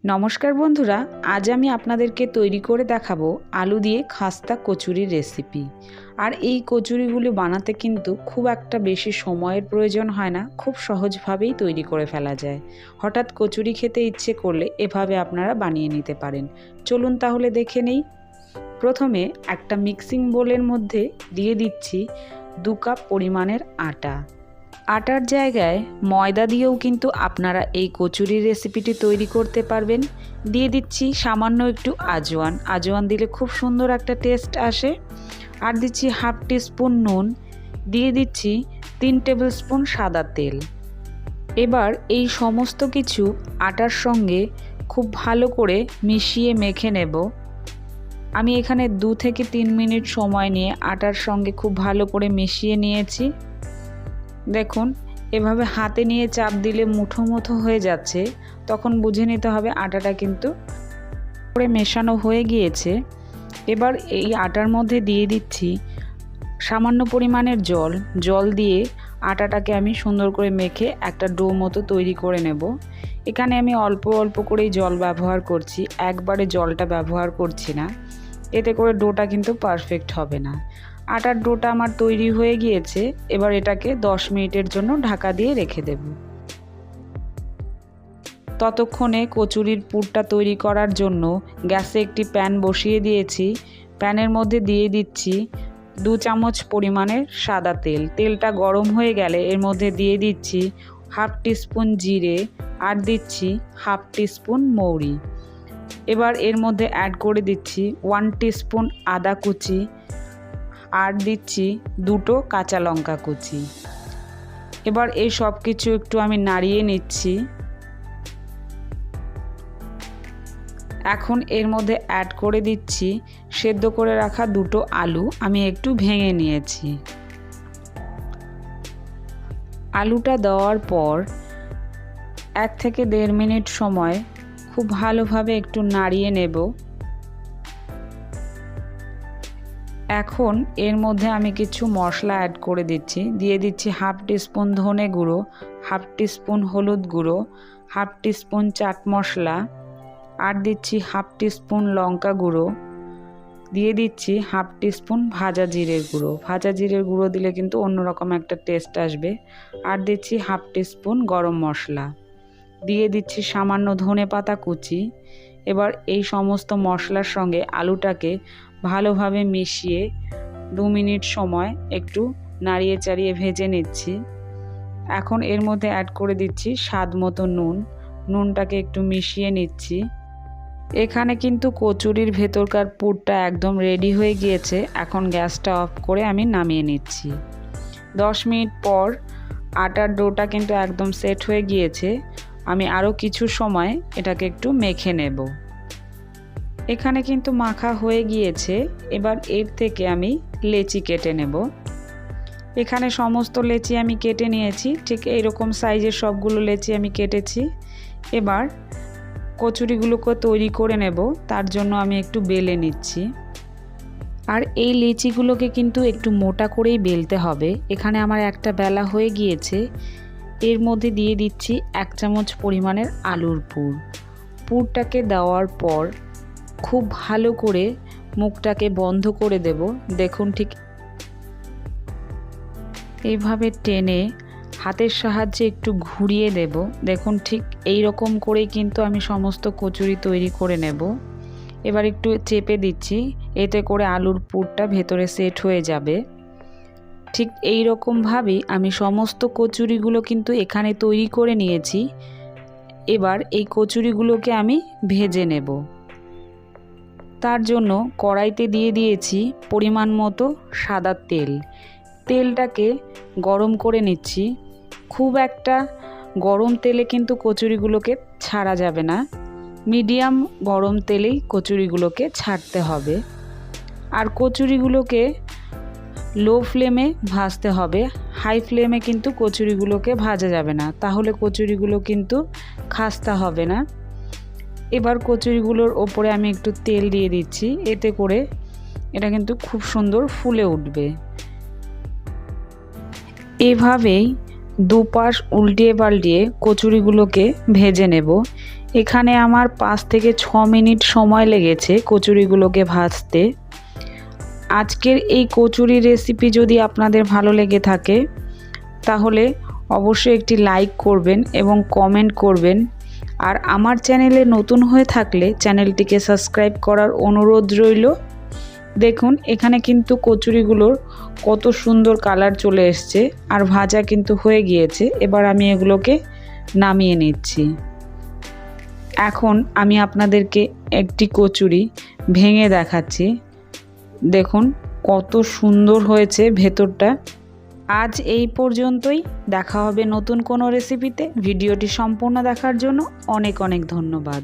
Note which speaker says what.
Speaker 1: নমস্কার বন্ধুরা, আজ আমি আপনাদেরকে তৈরি করে দেখাবো আলু দিয়ে খাস্তা কচুরির রেসিপি। আর এই কচুরিগুলো বানাতে কিন্তু খুব একটা বেশি সময়ের প্রয়োজন হয় না, খুব সহজভাবেই তৈরি করে ফেলা যায়। হঠাৎ কচুরি খেতে ইচ্ছে করলে এভাবে আপনারা বানিয়ে নিতে পারেন। চলুন তাহলে দেখে নেই। প্রথমে একটা মিক্সিং বোলের মধ্যে দিয়ে দিচ্ছি 2 কাপ পরিমাণের আটা। আটার জায়গায় ময়দা দিয়েও কিন্তু আপনারা এই কচুরির রেসিপিটি তৈরি করতে পারবেন। দিয়ে দিচ্ছি সামান্য একটু আজওয়ান দিলে খুব সুন্দর একটা টেস্ট আসে। আর দিচ্ছি হাফ টিস্পুন নুন, দিয়ে দিচ্ছি 3 টেবিল স্পুন সাদা তেল। এবার এই সমস্ত কিছু আটার সঙ্গে খুব ভালো করে মিশিয়ে মেখে নেব। আমি এখানে 2 থেকে 3 মিনিট সময় নিয়ে আটার সঙ্গে খুব ভালো করে মিশিয়ে নিয়েছি। দেখুন, এভাবে হাতে নিয়ে চাপ দিলে মুঠো মুঠো হয়ে যাচ্ছে, তখন বুঝে নিতে হবে আটাটা কিন্তু পুরো মেশানো হয়ে গিয়েছে। এবার এই আটার মধ্যে দিয়ে দিচ্ছি সামান্য পরিমাণের জল দিয়ে আটাটাকে আমি সুন্দর করে মেখে একটা ডো মতো তৈরি করে নেব। এখানে আমি অল্প অল্প করেই জল ব্যবহার করছি, একবারে জলটা ব্যবহার করছি না, এতে করে ডোটা কিন্তু পারফেক্ট হবে না। আটার ডোটা আমার তৈরি হয়ে গিয়েছে। এবার এটাকে 10 মিনিটের জন্য ঢাকা দিয়ে রেখে দেব। ততক্ষণে কচুরির পুরটা তৈরি করার জন্য গ্যাসে একটি প্যান বসিয়ে দিয়েছি। প্যানের মধ্যে দিয়ে দিচ্ছি 2 চামচ পরিমাণের সাদা তেল। তেলটা গরম হয়ে গেলে এর মধ্যে দিয়ে দিচ্ছি হাফ টিস্পুন জিরে আর দিচ্ছি হাফ টিস্পুন মৌরি। এবার এর মধ্যে অ্যাড করে দিচ্ছি 1 টিস্পুন আদা কুচি আর দিচ্ছি 2টো কাঁচা লঙ্কা কুচি। এবার এই সব কিছু একটু আমি নাড়িয়ে নিচ্ছি। এখন এর মধ্যে অ্যাড করে দিচ্ছি সেদ্ধ করে রাখা 2টো আলু, আমি একটু ভেঙে নিয়েছি। আলুটা দেওয়ার পর 1 থেকে 1.5 মিনিট সময় খুব ভালোভাবে একটু নাড়িয়ে নেব। এখন এর মধ্যে আমি কিছু মশলা অ্যাড করে দিচ্ছি। দিয়ে দিচ্ছি হাফ টিস্পুন ধনে গুঁড়ো, হাফ টিস্পুন হলুদ গুঁড়ো, হাফ টিস্পুন চাট মশলা আর দিচ্ছি হাফ টিস্পুন লঙ্কা গুঁড়ো, দিয়ে দিচ্ছি হাফ টিস্পুন ভাজা জিরের গুঁড়ো। ভাজা জিরের গুঁড়ো দিলে কিন্তু অন্যরকম একটা টেস্ট আসবে। আর দিচ্ছি হাফ টিস্পুন গরম মশলা, দিয়ে দিচ্ছি সামান্য ধনে পাতা কুচি। এবার এই সমস্ত মশলার সঙ্গে আলুটাকে ভালোভাবে মিশিয়ে 2 মিনিট সময় একটু নাড়িয়ে চাড়িয়ে ভেজে নিচ্ছি। এখন এর মধ্যে অ্যাড করে দিচ্ছি স্বাদ মতো নুনটাকে একটু মিশিয়ে নিচ্ছি। এখানে কিন্তু কচুরির ভেতরকার পুরটা একদম রেডি হয়ে গিয়েছে। এখন গ্যাসটা অফ করে আমি নামিয়ে নিচ্ছি। 10 মিনিট পর আটার ডোটা কিন্তু একদম সেট হয়ে গিয়েছে। আমি আরও কিছু সময় এটাকে একটু মেখে নেব। এখানে কিন্তু মাখা হয়ে গিয়েছে। এবার এর থেকে আমি লেচি কেটে নেব। এখানে সমস্ত লেচি আমি কেটে নিয়েছি, ঠিক এইরকম সাইজের সবগুলো লেচি আমি কেটেছি। এবার কচুরিগুলোকে তৈরি করে নেব, তার জন্য আমি একটু বেলে নিচ্ছি। আর এই লেচিগুলোকে কিন্তু একটু মোটা করেই বেলতে হবে। এখানে আমার একটা বেলা হয়ে গিয়েছে। এর মধ্যে দিয়ে দিচ্ছি 1 চামচ পরিমাণের আলুর পুরটাকে দেওয়ার পর খুব ভালো করে মুখটাকে বন্ধ করে দেব। দেখুন, ঠিক এইভাবে টেনে হাতের সাহায্যে একটু ঘুরিয়ে দেব। দেখুন, ঠিক এই রকম করেই কিন্তু আমি সমস্ত কচুরি তৈরি করে নেব। এবার একটু চেপে দিচ্ছি, এতে করে আলুর পুরটা ভেতরে সেট হয়ে যাবে। ঠিক এই রকমভাবেই আমি সমস্ত কচুরিগুলো কিন্তু এখানে তৈরি করে নিয়েছি। এবার এই কচুরিগুলোকে আমি ভেজে নেব। তার জন্য কড়াইতে দিয়ে দিয়েছি পরিমাণ মতো সাদা তেল। তেলটাকে গরম করে নিচ্ছি। খুব একটা গরম তেলে কিন্তু কচুরিগুলোকে ছাড়া যাবে না, মিডিয়াম গরম তেলেই কচুরিগুলোকে ছাড়তে হবে। আর কচুরিগুলোকে লো ফ্লেমে ভাজতে হবে, হাই ফ্লেমে কিন্তু কচুরিগুলোকে ভাজা যাবে না, তাহলে কচুরিগুলো কিন্তু খাস্তা হবে না। এবার কচুরিগুলোর ওপরে আমি একটু তেল দিয়ে দিচ্ছি, এতে করে এটা কিন্তু খুব সুন্দর ফুলে উঠবে। এভাবেই দুপাশ উল্টিয়ে পাল্টিয়ে কচুরিগুলোকে ভেজে নেব। এখানে আমার 5 থেকে 6 মিনিট সময় লেগেছে কচুরিগুলোকে ভাজতে। আজকের এই কচুরি রেসিপি যদি আপনাদের ভালো লেগে থাকে তাহলে অবশ্যই একটি লাইক করবেন এবং কমেন্ট করবেন। আর আমার চ্যানেলে নতুন হয়ে থাকলে চ্যানেলটিকে সাবস্ক্রাইব করার অনুরোধ রইল। দেখুন এখানে কিন্তু কচুরিগুলোর কত সুন্দর কালার চলে এসছে আর ভাজা কিন্তু হয়ে গিয়েছে। এবার আমি এগুলোকে নামিয়ে নিচ্ছি। এখন আমি আপনাদেরকে একটি কচুরি ভেঙে দেখাচ্ছি। দেখুন কত সুন্দর হয়েছে ভেতরটা। আজ এই পর্যন্তই, দেখা হবে নতুন কোনো রেসিপিতে। ভিডিওটি সম্পূর্ণ দেখার জন্য অনেক অনেক ধন্যবাদ।